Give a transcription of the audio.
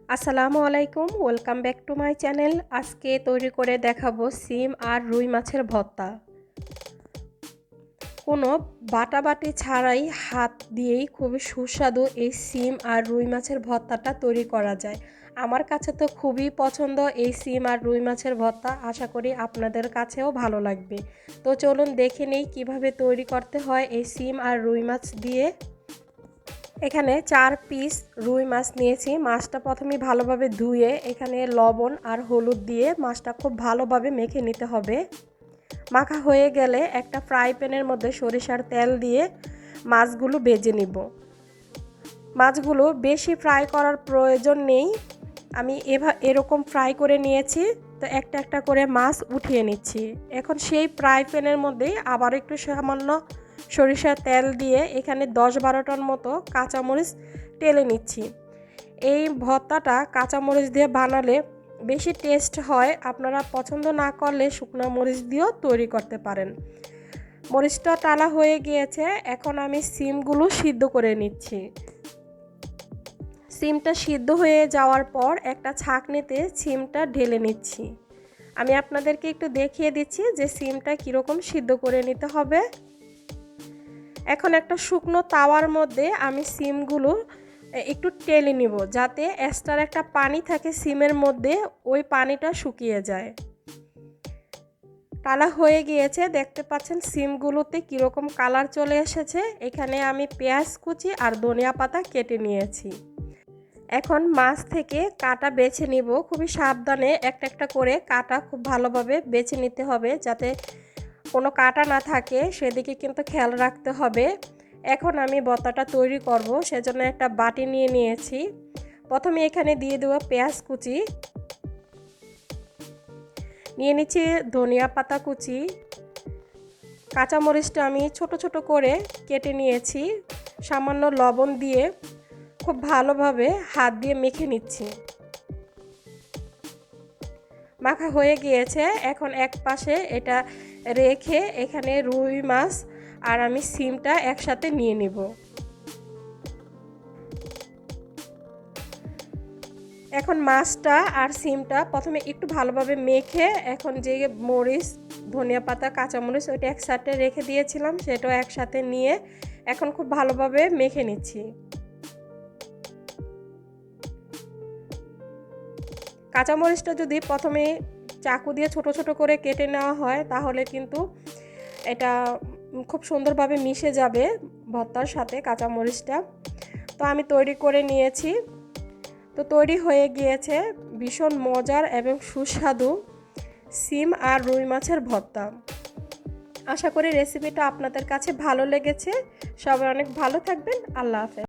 আসসালামু আলাইকুম, welcome back to my channel. আজকে তৈরি করে দেখাবো সিম আর রুই মাছের ভর্তা। কোনো বাটাবাটি ছাড়াই হাত দিয়েই খুবই সুস্বাদু এই সিম আর রুই মাছের ভর্তাটা তৈরি করা যায়। আমার কাছে তো খুবই পছন্দ এই সিম আর রুই মাছের ভর্তা। আশা করি আপনাদের কাছেও ভালো লাগবে। তো চলুন দেখে নেই কীভাবে তৈরি করতে হয় এই সিম আর রুই মাছ দিয়ে। এখানে 4 পিস রুই মাছ নিয়েছি। মাছটা প্রথমে ভালোভাবে ধুয়ে এখানে লবণ আর হলুদ দিয়ে মাছটা খুব ভালোভাবে মেখে নিতে হবে। মাখা হয়ে গেলে একটা ফ্রাই প্যানের মধ্যে সরিষার তেল দিয়ে মাছগুলো ভেজে নিব। মাছগুলো বেশি ফ্রাই করার প্রয়োজন নেই, আমি এরকম ফ্রাই করে নিয়েছি। তো একটা একটা করে মাছ উঠিয়ে নিচ্ছি। এখন সেই ফ্রাই প্যানের মধ্যেই আবার একটু সামান্য সরিষার তেল দিয়ে এখানে 10-12টার মতো কাঁচামরিচ টেলে নিচ্ছি। এই ভর্তাটা কাঁচামরিচ দিয়ে বানালে বেশি টেস্ট হয়। আপনারা পছন্দ না করলে শুকনো মরিচ দিয়েও তৈরি করতে পারেন। মরিচটা টালা হয়ে গিয়েছে, এখন আমি সিমগুলো সিদ্ধ করে নিচ্ছি। সিমটা সিদ্ধ হয়ে যাওয়ার পর একটা ছাঁকনিতে সিমটা ঢেলে নিচ্ছি। আমি আপনাদেরকে একটু দেখিয়ে দিচ্ছি যে সিমটা কীরকম সিদ্ধ করে নিতে হবে। এখন একটা শুকনো তাওয়ার মধ্যে আমি সিমগুলো একটু টেলে নিব, যাতে এক্সট্রা একটা পানি থাকে সিমের মধ্যে, ওই পানিটা শুকিয়ে যায়। টালা হয়ে গিয়েছে, দেখতে পাচ্ছেন সিমগুলোতে কীরকম কালার চলে এসেছে। এখানে আমি পেঁয়াজ কুচি আর ধনিয়া পাতা কেটে নিয়েছি। এখন মাছ থেকে কাঁটা বেছে নিব। খুবই সাবধানে একটা একটা করে কাঁটা খুব ভালোভাবে বেছে নিতে হবে, যাতে কোনো কাঁটা না থাকে সেদিকে কিন্তু খেয়াল রাখতে হবে। এখন আমি ভর্তাটা তৈরি করব, সেজন্য একটা বাটি নিয়ে নিয়েছি। প্রথমে এখানে দিয়ে দেবো পেঁয়াজ কুচি, নিয়ে নিচ্ছি ধনিয়া পাতা কুচি, কাঁচামরিচটা আমি ছোট ছোট করে কেটে নিয়েছি। সামান্য লবণ দিয়ে খুব ভালোভাবে হাত দিয়ে মেখে নিচ্ছি। মাখা হয়ে গিয়েছে, এখন এক পাশে এটা রেখে এখানে রুই মাছ আর আমি সিমটা একসাথে নিয়ে নিব। এখন মাছটা আর সিমটা প্রথমে একটু ভালোভাবে মেখে, এখন যে মরিচ ধনিয়া পাতা কাঁচামরিচ ওইটা একসাথে রেখে দিয়েছিলাম সেটাও একসাথে নিয়ে এখন খুব ভালোভাবে মেখে নিচ্ছি। কাঁচামরিচটা যদি প্রথমে চাকু দিয়ে ছোট ছোট করে কেটে নেওয়া হয় তাহলে কিন্তু এটা খুব সুন্দরভাবে মিশে যাবে ভর্তার সাথে কাঁচামরিচটা। তো আমি তৈরি করে নিয়েছি। তো তৈরি হয়ে গিয়েছে ভীষণ মজার এবং সুস্বাদু সিম আর রুই মাছের ভর্তা। আশা করি রেসিপিটা আপনাদের কাছে ভালো লেগেছে। সবাই অনেক ভালো থাকবেন। আল্লাহ হাফেজ।